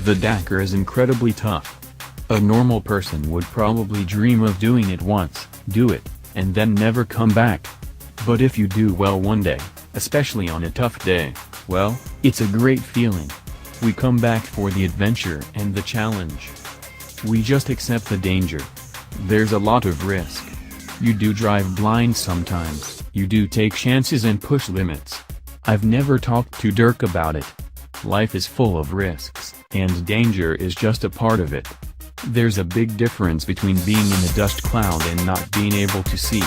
The Dakar is incredibly tough. A normal person would probably dream of doing it once, do it, and then never come back. But if you do well one day, especially on a tough day, well, it's a great feeling. We come back for the adventure and the challenge. We just accept the danger. There's a lot of risk. You do drive blind sometimes, you do take chances and push limits. I've never talked to Dirk about it. Life is full of risks, and danger is just a part of it. There's a big difference between being in a dust cloud and not being able to see.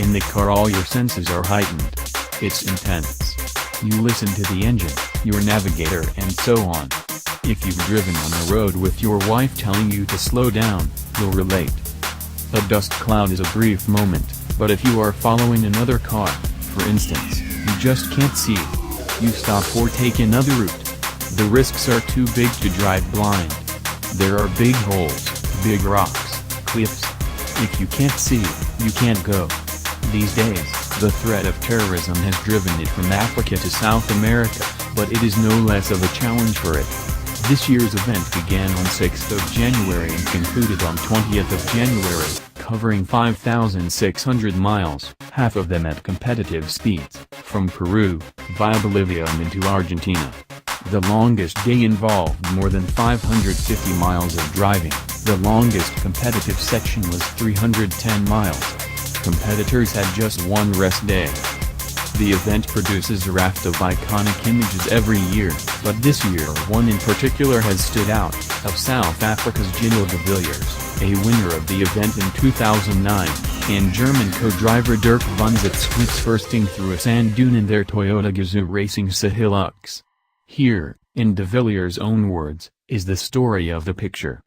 In the car all your senses are heightened. It's intense. You listen to the engine, your navigator and so on. If you've driven on the road with your wife telling you to slow down, you'll relate. A dust cloud is a brief moment, but if you are following another car, for instance, you just can't see. You stop or take another route. The risks are too big to drive blind. There are big holes, big rocks, cliffs. If you can't see, you can't go. These days, the threat of terrorism has driven it from Africa to South America, but it is no less of a challenge for it. This year's event began on 6th of January and concluded on 20th of January, covering 5,600 miles, half of them at competitive speeds, from Peru, via Bolivia and into Argentina. The longest day involved more than 550 miles of driving. The longest competitive section was 310 miles. Competitors had just one rest day. The event produces a raft of iconic images every year, but this year one in particular has stood out, of South Africa's Gino de Villiers, a winner of the event in 2009, and German co-driver Dirk van Zitschwitz bursting through a sand dune in their Toyota Gazoo racing Hilux. Here, in de Villiers' own words, is the story of the picture.